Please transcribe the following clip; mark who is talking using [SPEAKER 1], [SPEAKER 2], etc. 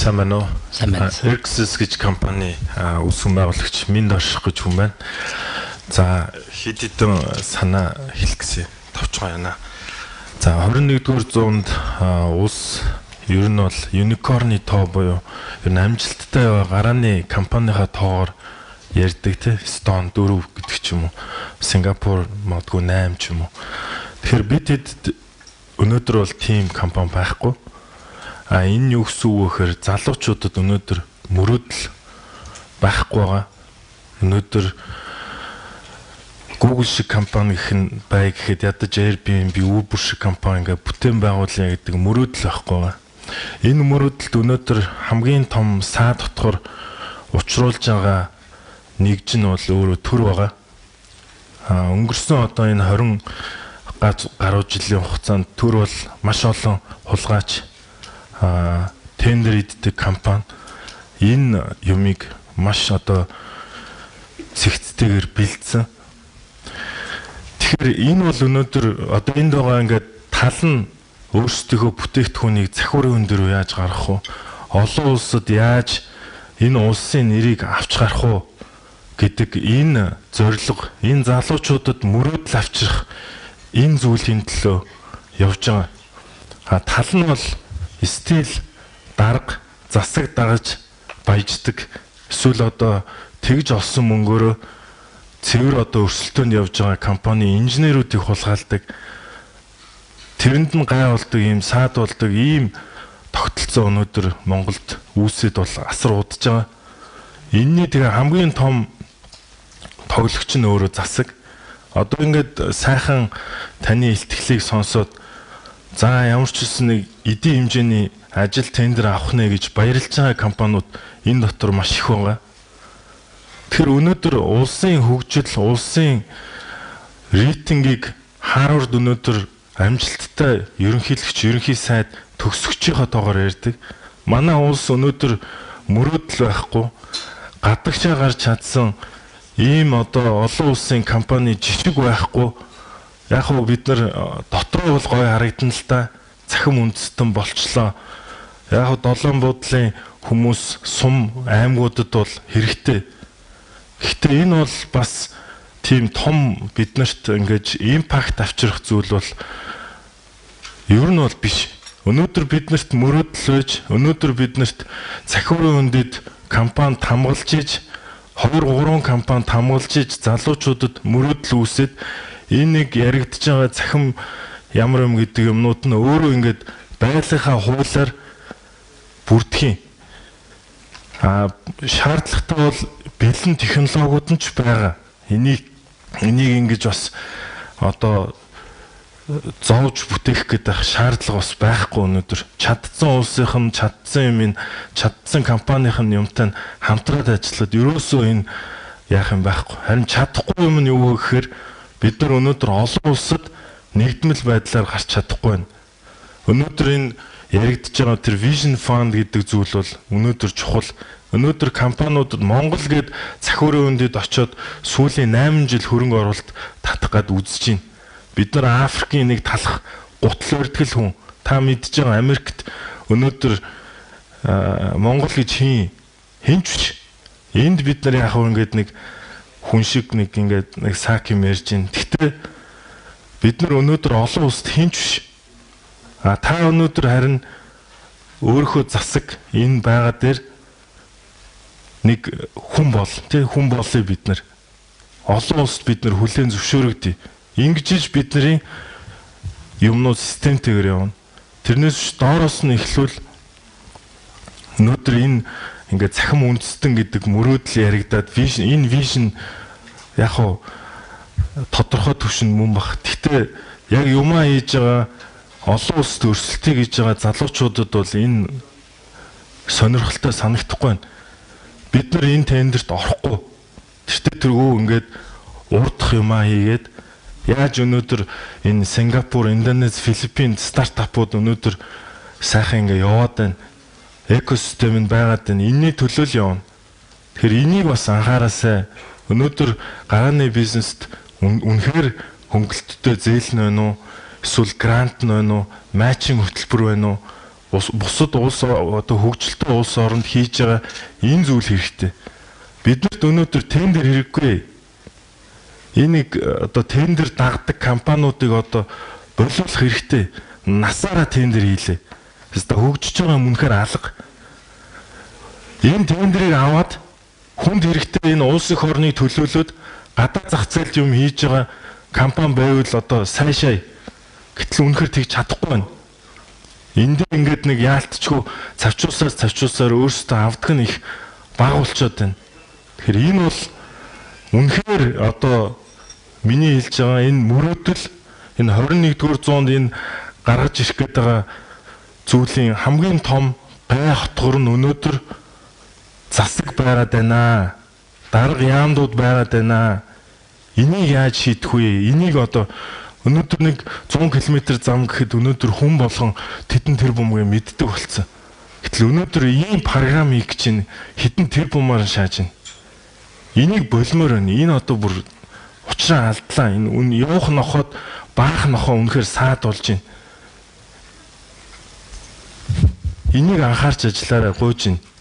[SPEAKER 1] Самано Xs гэж компани үүсгэн байгуулагч Минд Орших гэж хүн байна. За хэд хэдэн санаа хэлэх гэсэн товчгоо яана. За 21-р зуунд улс ер нь бол unicorn-ы тоо буюу ер нь амжилттай гарааны компанийнхаа тоогоор ярьдаг те Stone 4 гэдэг ч юм уу. Сингапур магадгүй 8 ч юм уу. Тэгэхээр бид хэд өнөөдөр бол team компани байхгүй. Энэ юу гэсэн үг вэ гэхээр залуучуудад өнөөдөр мөрөөдөл байхгүй байгаа. Өнөөдөр Google шиг компани гэх бай гэхэд ядаж Airbnb, Uber шиг компани ингээ бүтээн байгуулъя гэдэг мөрөөдөл байхгүй байгаа. Энэ мөрөөдөлд өнөөдөр хамгийн том саа дотгор учруулж байгаа нэгж нь бол өөрөө төр байгаа. Өнгөрсөн одоо энэ 20 гаруй жилийн хугацаанд төр бол маш олон хулгайч тендер иддэг компани энэ юмыг маш одоо цэгцтэйгээр бэлдсэн. Тэгэхээр энэ бол өнөөдөр одоо энд байгаа ингээд тал нь өөрсдийнхөө бүтээгдэхүүнийг захиурын өндөр яаж гаргах вэ? Олон улсад яаж энэ улсын нэрийг авч гарах вэ гэдэг энэ зорилго, энэ залуучуудад мөрөөдөл авчрах энэ зүйлийн төлөө явж байгаа. Тал нь бол стил дарга засаг дагаж баяждаг эсвэл одоо тэгж олсон мөнгөөрөө цэвэр одоо өрсөлдөөнд явж байгаа компани инженеруудыг хулгайлдаг. Тэрэнд нь гай болдог ийм саад болдог ийм тогтолцоо өнөөдөр Монголд үүсэд бол асар удаж байгаа. Энийний тэгээ хамгийн том тоглогч нь өөрөө засаг. Одоо ингээд сайхан таны илтгэлийг сонсоод за ямар ч үсэн нэг эдийн хэмжээний ажил тендер авах нэ гэж баярлж байгаа компаниуд энэ дотор маш их байгаа. Тэгэхээр өнөөдөр улсын хөгжил, улсын рейтингийг Harvard өнөөдөр амжилттай ерөнхийлөгч, ерөнхий сайд төгсөгчийнхаа тоогоор ярьдаг. Манай улс өнөөдөр мөрөөдөл байхгүй, гадагшаа гарч чадсан ийм одоо олон улсын компани жижиг байхгүй. Яг хөө бид нар дотроо бол гоё харагдана л да. Цахим үндэстэн болчлоо. Яг хөө долоон буудлын хүмүүс сум аймагуудад бол хэрэгтэй. Гэхдээ энэ бол бас тийм том биднэрт ингэж импакт авчрах зүйл бол ер нь бол биш. Өнөөдөр биднэрт мөрөөдөл байж, өнөөдөр биднэрт захиурын үндэд компани хамгаалж иж, 2-3 компани хамгаалж иж залуучуудад мөрөөдөл үүсээд энэ нэг яригдж байгаа цахим ямар юм гэдэг юмнууд нь өөрөө ингээд байгалийнхаа хуулиар бүрдэх юм. Шаардлагатай бол бэлэн технологиуд нь ч байгаа. Энийг ингэж бас одоо зовж бүтээх гэдэг шаардлага бас байхгүй өнөөдөр. Чадсан улсынх нь чадсан юм, чадсан компанийн юмтай хамтраад ажиллаад ерөөсөө энэ яах юм байхгүй. Харин чадахгүй юм нь юу вэ гэхээр бид нар өнөөдөр олон улсад нэгдмэл байдлаар гарч чадахгүй байна. Өнөөдөр энэ яригдж байгаа тэр Vision Fund гэдэг зүйл бол өнөөдөр чухал. Өнөөдөр компаниудад Монгол гээд захиурын үндэд очиод сүүлийн 8 жил хөрөнгө оруулалт татах гад үзэж байна. Бид нар Африкийн нэг талах гутал өртгөл хүн. Та мэдж байгаа Америкт өнөөдөр Монгол гэж хинч биш. Энд бид нар яг ингээд нэг хүн шиг нэг ингээд нэг сак юм ярьж байна. Гэхдээ бид нар өнөөдөр олон улсад хинч биш. Та өнөөдөр харин өөрийнхөө засаг энэ байга дээр нэг хүн бол тий хүн болъё бид нар. Олон улсад бид нар хүлээн зөвшөөрөгдөе. Ингэж бидний юмнууд системтэйгээр явна. Тэрнээс ч доороос нь эхлүүл өнөөдөр энэ ингээд цахим үндэстэн гэдэг мөрөөдөл яригадаад энэ вижн яг хуу тодорхой төвшөнд мөн бах. Гэхдээ яг юмаа хийж байгаа олон улсад өрсөлдөе гэж байгаа залуучуудад бол энэ сонирхолтой санагдахгүй байна. Бид нар энэ тендерт орохгүй. Тэртээ ингээд урдах юмаа хийгээд яаж өнөөдөр энэ Сингапур, Индонез, Филиппин стартапууд өнөөдөр сайхан ингээ яваад байна. Экосистем нь байгаад байна. Энийний төлөө л явна. Тэгэхээр энийг бас анхаараасай. Өнөөдөр гарааны бизнест үнэхээр хөнгөлөлттэй зээл нь байна уу? Эсвэл грант нь байна уу? Матчинг хөтөлбөр байна уу? бусад улс одоо хөгжилтэй улс оронд хийж байгаа энэ зүйл хэрэгтэй. Биднэрт өнөөдөр тендер хэрэггүй. Энийг одоо тендер дагдаг компаниудыг одоо борлуулах хэрэгтэй. Насаараа тендер хийлээ. Хэвээ хөгжиж байгаа мөнхөр алга. Энэ тендерийг аваад хүнд хэрэгтэй энэ улс их орны төлөөлөд гадаад зах зээлд юм хийж байгаа компани байвал одоо сайшаа. Гэтэл үнэхээр тэгж чадахгүй байна. Энд ингээд нэг яалтчгүй цавчуусаар өөрсдөө авдаг нь их бага болчиход байна. Тэгэхээр энэ бол үнэхээр одоо миний хэлж байгаа энэ мөрөөдөл энэ 21-р зуунд энэ гаргаж ирэх гээд байгаа зүйлийн хамгийн том гай хотгор нь өнөөдөр засаг байгаад байна. Дарга яамдууд байгаад байна. Энийг яаж шийдэх вэ? Энийг одоо өнөөдөр нэг 100 км зам гэхэд өнөөдөр хүн болгон тэдэн тэр бумыг мэддэг болсон. Гэтэл өнөөдөр ийм програм хийх чинь хэдэн тэр бумаар шааж байна. Энийг болмоор байна. Энэ одоо бүр учраа алдлаа. Энэ явах нохоод баах нохоо үнэхээр саад болж байна. Энийг анхаарч ажиллаарай гуйж байна.